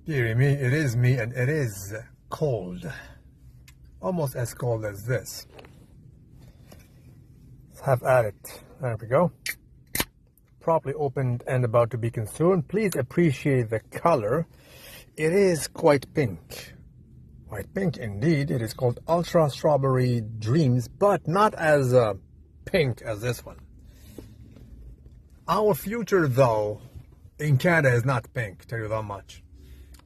Dear me, it is me, and it is cold. Almost as cold as this. Let's have at it. There we go. Properly opened and about to be consumed. Please appreciate the color. It is quite pink. Quite pink indeed. It is called Ultra Strawberry Dreams, but not as pink as this one. Our future, though, in Canada is not pink, tell you that much.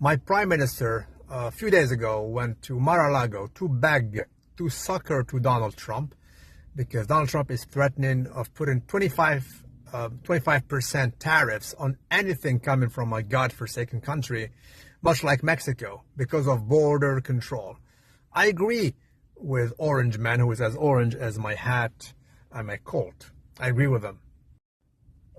My Prime Minister, a few days ago, went to Mar-a-Lago to beg, to succor to Donald Trump, because Donald Trump is threatening of putting 25% tariffs on anything coming from a godforsaken country, much like Mexico, because of border control. I agree with Orange Man, who is as orange as my hat and my coat. I agree with him.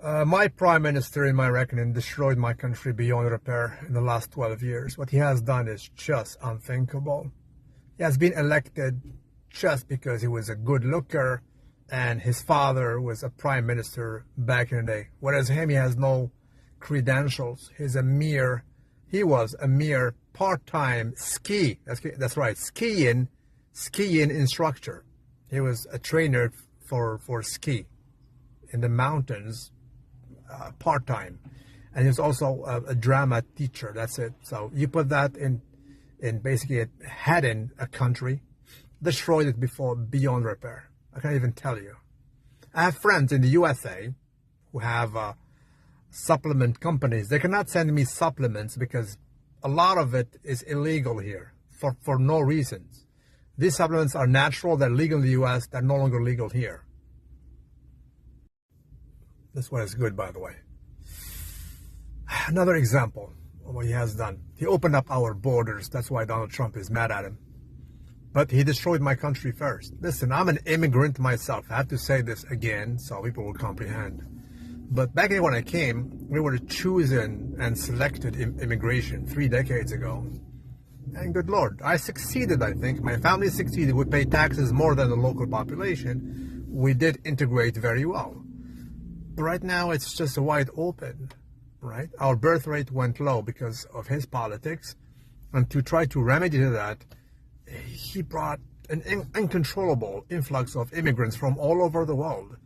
My Prime Minister, in my reckoning, destroyed my country beyond repair in the last 12 years. What he has done is just unthinkable. He has been elected just because he was a good looker and his father was a Prime Minister back in the day. Whereas him, he has no credentials. He was a mere part-time that's right, skiing instructor. He was a trainer for ski in the mountains. Part-time, and he's also a drama teacher. That's it. So you put that in basically heading a country, destroyed it beyond repair. I can't even tell you. I have friends in the USA who have supplement companies. They cannot send me supplements because a lot of it is illegal here for no reasons. These supplements are natural. They're legal in the US. They're no longer legal here. This one is good, by the way. Another example of what he has done. He opened up our borders. That's why Donald Trump is mad at him. But he destroyed my country first. Listen, I'm an immigrant myself. I have to say this again so people will comprehend. But back when I came, we were chosen and selected immigration 3 decades ago. And good Lord, I succeeded, I think. My family succeeded. We pay taxes more than the local population. We did integrate very well. Right now, it's just wide open, right? Our birth rate went low because of his politics. And to try to remedy that, he brought an uncontrollable influx of immigrants from all over the world.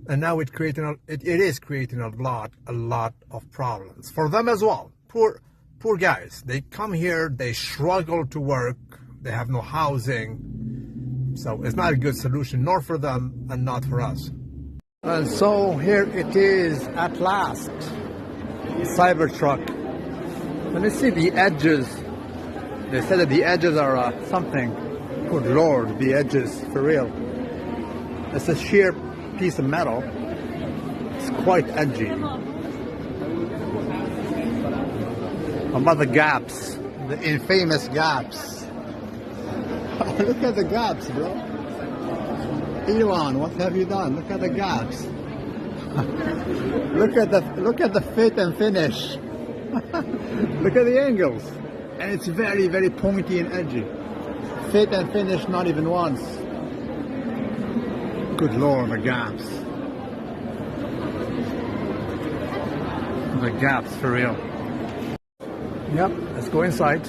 And now it is creating a lot of problems for them as well. Poor guys. They come here, they struggle to work, they have no housing. So it's not a good solution, nor for them and not for us. And so here it is at last, Cybertruck. Let me see the edges. They said that the edges are something. Good Lord, the edges, for real. It's a sheer piece of metal. It's quite edgy. How about the gaps? The infamous gaps. Look at the gaps, bro. Elon, what have you done? Look at the gaps. look at the fit and finish. Look at the angles. And it's very, very pointy and edgy. Fit and finish, not even once. Good Lord, the gaps. The gaps, for real. Yep, let's go inside.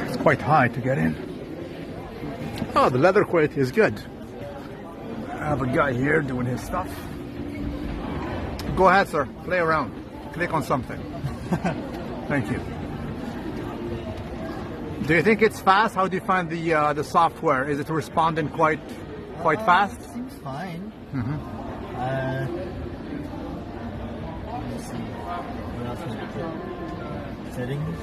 It's quite high to get in. Oh, the leather crate is good. I have a guy here doing his stuff. Go ahead, sir. Play around. Click on something. Thank you. Do you think it's fast? How do you find the software? Is it responding quite fast? Seems fine. Mm-hmm. Let's see. What else can I put? Settings.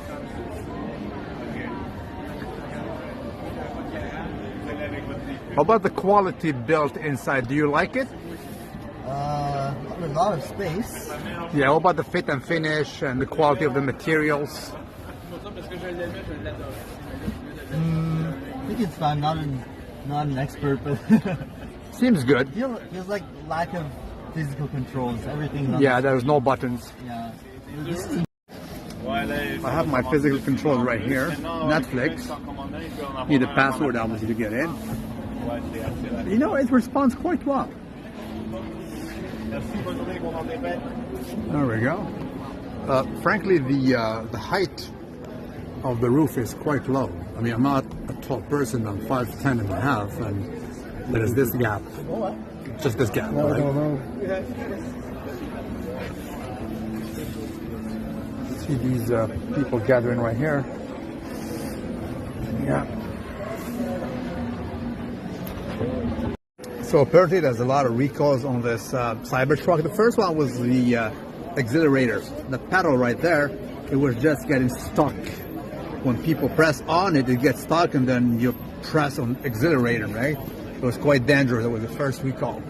How about the quality built inside? Do you like it? A lot of space. Yeah, what about the fit and finish and the quality of the materials? I think it's fine. Not an expert, but seems good. Feels like lack of physical controls. Everything. Yeah, there's no buttons. Yeah. I have my physical control right here. Netflix. Need a password, obviously, to get in. You know, it responds quite well. There we go. Frankly, the height of the roof is quite low. I mean, I'm not a tall person. I'm 5'10" and a half, and there's this gap, just this gap, right? See these people gathering right here. Yeah. So apparently there's a lot of recalls on this Cybertruck. The first one was the accelerator. The pedal right there, it was just getting stuck. When people press on it, it gets stuck, and then you press on accelerator, right? It was quite dangerous. That was the first recall.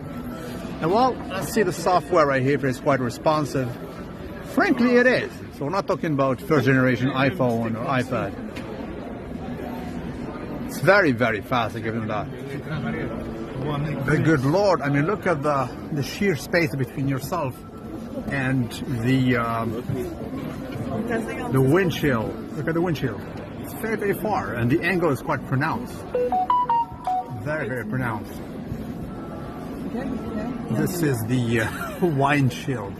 And well, let's see the software right here if it's quite responsive. Frankly, it is. So we're not talking about first generation iPhone or iPad. It's very, very fast, I give them that. The good Lord, I mean, look at the sheer space between yourself and the windshield. Look at the windshield. It's very, very far, and the angle is quite pronounced. Very, very pronounced. This is the windshield.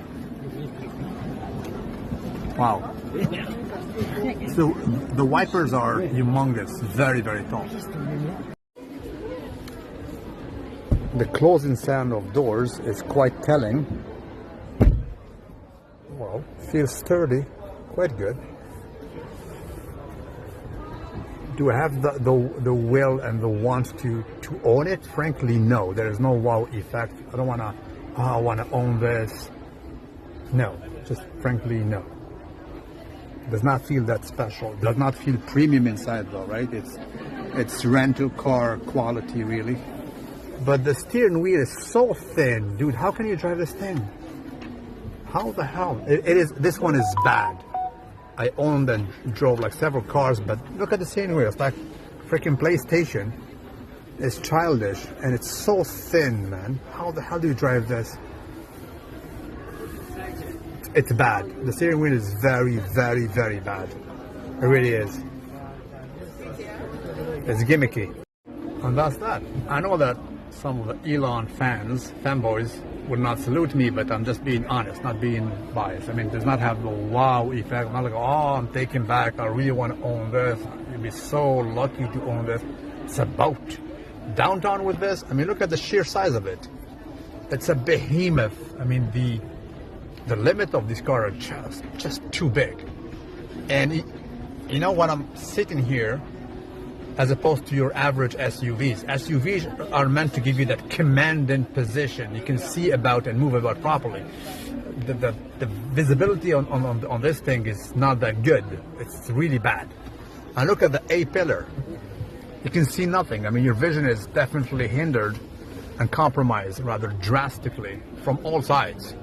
Wow. So the wipers are humongous, very, very tall. The closing sound of doors is quite telling. Well, feels sturdy, quite good. Do I have the will and the want to own it? Frankly, no. There is no wow effect. I don't wanna, I wanna own this. No, just frankly, no. Does not feel that special. Does not feel premium inside though, right? It's rental car quality, really. But the steering wheel is so thin, dude. How can you drive this thing? How the hell? It is. This one is bad. I owned and drove like several cars, but look at the steering wheel. It's like freaking PlayStation. It's childish, and it's so thin, man. How the hell do you drive this? It's bad. The steering wheel is very, very, very bad. It really is. It's gimmicky. And that's that. I know that some of the Elon fanboys, would not salute me, but I'm just being honest, not being biased. I mean, it does not have the wow effect. I'm not like, oh, I'm taking back. I really want to own this. You'd be so lucky to own this. It's a boat. Downtown with this, I mean, look at the sheer size of it. It's a behemoth. I mean, the limit of these cars are just too big. And you know, when I'm sitting here, as opposed to your average SUVs. SUVs are meant to give you that commanding position. You can see about and move about properly. The visibility on this thing is not that good. It's really bad. And look at the A pillar. You can see nothing. I mean, your vision is definitely hindered and compromised rather drastically from all sides.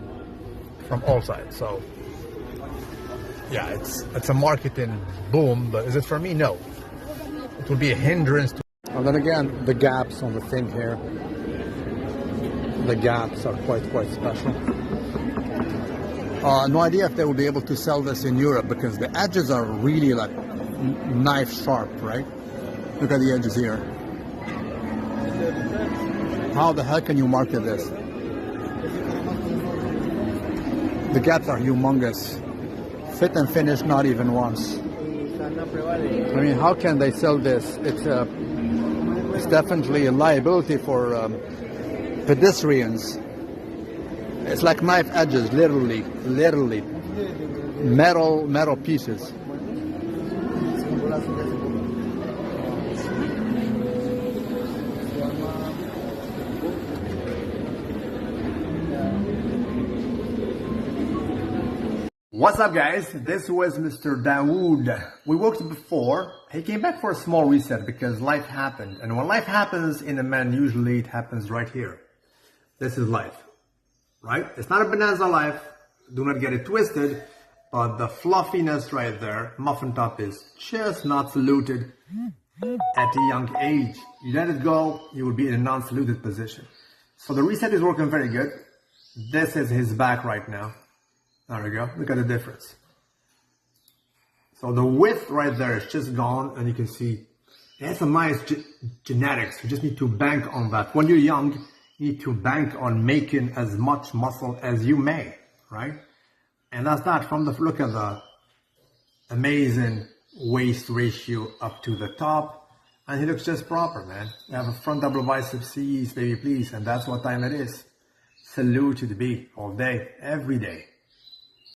From all sides. So, yeah, it's a marketing boom, but is it for me? No. It will be a hindrance to... And then again, the gaps on the thing here, the gaps are quite special. No idea if they will be able to sell this in Europe, because the edges are really like knife sharp, right? Look at the edges here. How the hell can you market this? The gaps are humongous. Fit and finish, not even once. I mean, how can they sell this? It's definitely a liability for pedestrians. It's like knife edges, literally, metal pieces. What's up, guys? This was Mr. Dawood. We worked before. He came back for a small reset because life happened. And when life happens in a man, usually it happens right here. This is life, right? It's not a bonanza life. Do not get it twisted. But the fluffiness right there, muffin top, is just not saluted at a young age. You let it go, you will be in a non-saluted position. So the reset is working very good. This is his back right now. There we go. Look at the difference. So the width right there is just gone, and you can see it has some nice genetics. You just need to bank on that. When you're young, you need to bank on making as much muscle as you may, right? And that's that. From the look of the amazing waist ratio up to the top, and he looks just proper, man. You have a front double bicep C's, baby, please, and that's what time it is. Salute to the B all day, every day.